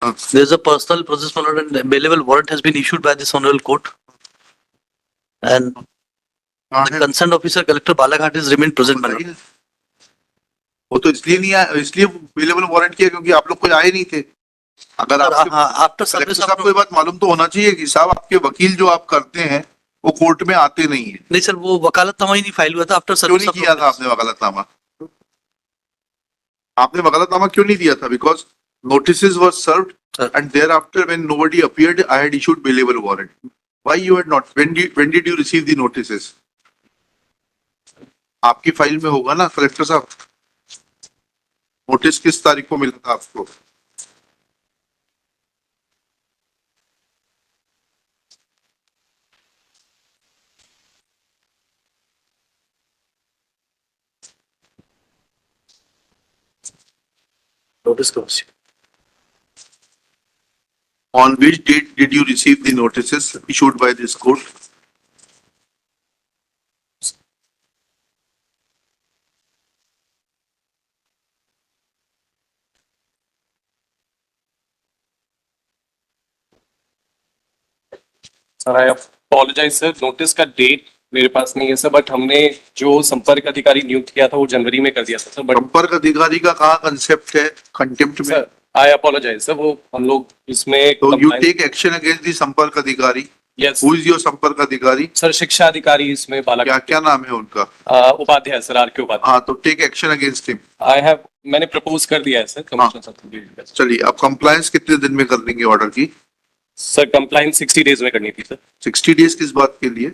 There's a personal process followed and available warrant has been issued by this honorable court. And the concerned officer, Collector Balaghat, has remained present. my lord. वो तो इसलिए नहीं आया, इसलिए available warrant किया क्योंकि आप लोग कोई आए नहीं थे। अगर आपके After कलेक्टर service साहब को ये बात मालूम तो होना चाहिए कि साहब आपके वकील जो आप करते हैं वो कोर्ट में आते नहीं है। नहीं सर, वो वकालतनामा ही नहीं फाइल हुआ था। आफ्टर क्यों सर्विस नहीं किया था आपने वकालतनामा? आपने वकालतनामा क्यों नहीं दिया था? Because notices were served and thereafter when nobody appeared I had issued bailable warrant. Why you had not? When did you receive the notices? आपकी फाइल में होगा ना कलेक्टर साहब, नोटिस किस तारीख को मिला था आपको? notice comes. On which date did you receive the notices issued by this court? Sir I apologize sir, notice का डेट मेरे पास नहीं है सर, बट हमने जो संपर्क अधिकारी नियुक्त किया था वो जनवरी में कर दिया था सर। बट संपर्क अधिकारी का कहाँ कंसेप्ट है कंटेम्प्ट में? सर आई अपोलोजाइज सर, वो हम लोग इसमें तो you take action against the संपर्क अधिकारी। यस हु इज योर संपर्क अधिकारी? सर, शिक्षा अधिकारी इसमें बाला क्या क्या नाम है उनका? Upadhyay sir, R K. उपाध्याय। हाँ, तो टेक एक्शन अगेंस्ट हिम। मैंने प्रपोज कर दिया है सर कमिश्नर साहब। चलिए, आप कंप्लायंस कितने दिन में कर देंगे ऑर्डर की? सर कंप्लायंस 60 डेज में करनी थी सर। 60 डेज किस बात के लिए?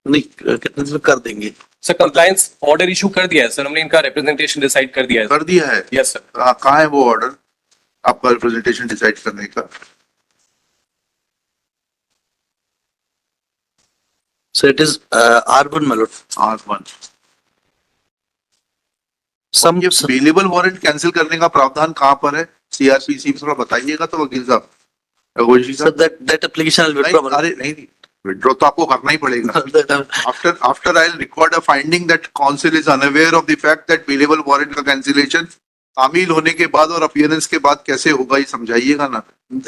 नहीं, कितने दिन में कर देंगे? सर कंप्लायंस ऑर्डर इशू कर दिया है सर हमने, इनका रिप्रेजेंटेशन डिसाइड कर दिया है। कर दिया है? Yes sir. कहाँ है वो ऑर्डर आपका रिप्रेजेंटेशन डिसाइड करने का? So it is R1, my lord. R1। Some ये बेलेबल वारंट कैंसिल करने का प्रावधान कहाँ पर है? सीआरपीसी थोड़ा बताइएगा तो वकील साहब। sir, that application will withdraw. अरे नहीं, विड्रॉ तो आपको करना ही पड़ेगा। After I'll record a finding that counsel is unaware of the fact that bailable warrant का cancellation शामिल होने के बाद और अपीयरेंस के बाद कैसे होगा ये समझाइएगा ना।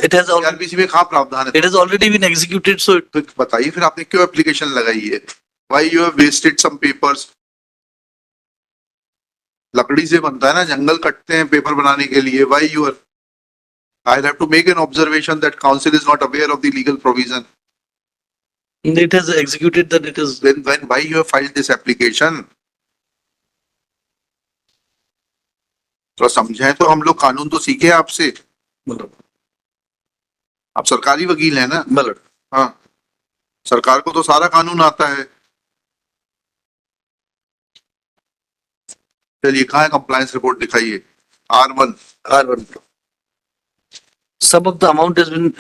It has already, सीआरपीसी में कहाँ प्रावधान है? it has already been executed. So तो बताइए फिर आपने क्यों एप्लीकेशन लगाई है? Why you have wasted some papers? लकड़ी से बनता है ना, जंगल कटते हैं पेपर बनाने के लिए। Why you are? I'll have to make an observation that counsel is not aware of the legal provision. it has executed that it is. Then why you have filed this application? तो समझें तो हम लोग कानून तो सीखे आपसे। आप सरकारी वकील हैं ना? My lord. हाँ, सरकार को तो सारा कानून आता है। चलिए, कहाँ है कंप्लायंस रिपोर्ट दिखाइए। R1। R1. Some of the amount has been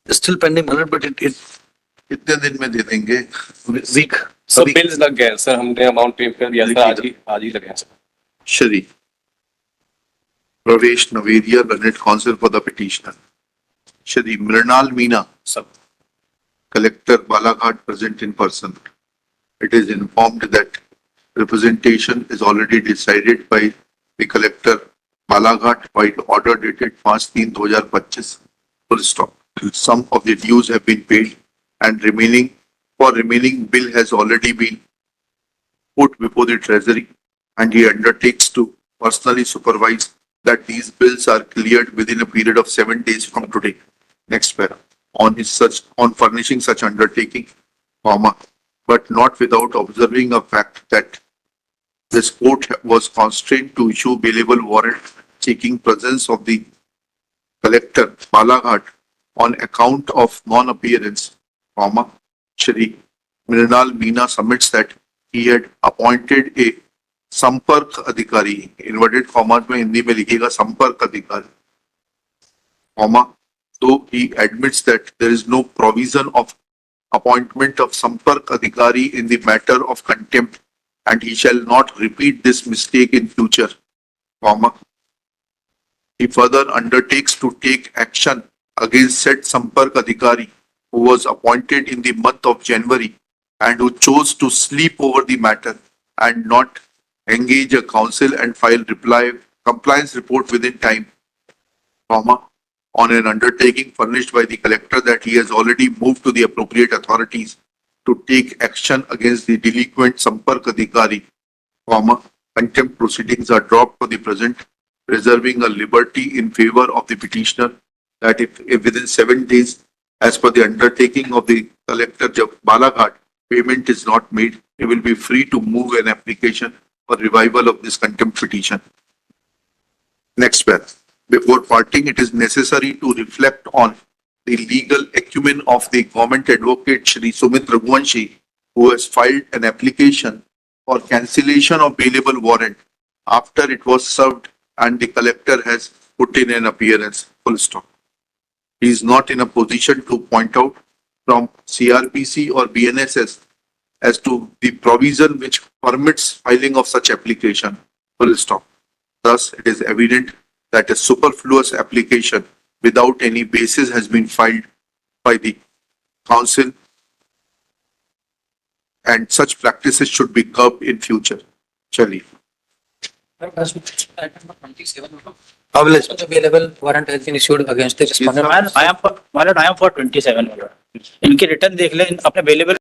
still pending, my lord, but it कितने दिन में दे देंगे? week. सर बिल्स लग गए सर, हमने अमाउंट पे कर दिया सर, आज ही लगे हैं sir. Shri Pravesh Navedia, Learned Counsel for the petitioner. Shri Mrinal Meena, sir Collector Balaghat, present in person. It is informed that representation is already decided by the Collector Balaghat by order dated 5/3/2025. Full stop. Some of the dues have been paid and remaining bill has already been put before the Treasury, and he undertakes to personally supervise that these bills are cleared within a period of 7 days from today. Next para. On furnishing such undertaking, but not without observing a fact that this court was constrained to issue bailable warrant seeking presence of the collector Balaghat on account of non-appearance, Shri Mrinal Meena submits that he had appointed a संपर्क अधिकारी, inverted commas में हिंदी में लिखिएगा संपर्क अधिकारी, तो he admits that there is no provision of appointment of संपर्क अधिकारी in the matter of contempt and he shall not repeat this mistake in future, he further undertakes to take action against said संपर्क अधिकारी who was appointed in the month of January and who chose to sleep over the matter and not engage a counsel and file compliance report within time. comma, on an undertaking furnished by the collector that he has already moved to the appropriate authorities to take action against the delinquent Sampark Adhikari, comma, contempt proceedings are dropped for the present, reserving a liberty in favor of the petitioner that if within 7 days, as per the undertaking of the collector Balaghat, payment is not made, he will be free to move an application for revival of this contempt petition. Next paragraph. Before parting, it is necessary to reflect on the legal acumen of the government advocate Shri Sumit Raghuvanshi, who has filed an application for cancellation of bailable warrant after it was served and the collector has put in an appearance. Full stop. He is not in a position to point out from CRPC or BNSS as to the provision which permits filing of such application. Full stop. Thus, it is evident that a superfluous application without any basis has been filed by the council, and such practices should be curbed in future. Charlie. Available. The available warrant has been issued against the respondent. I am for 27 my lord. इनके return देख ले अपने available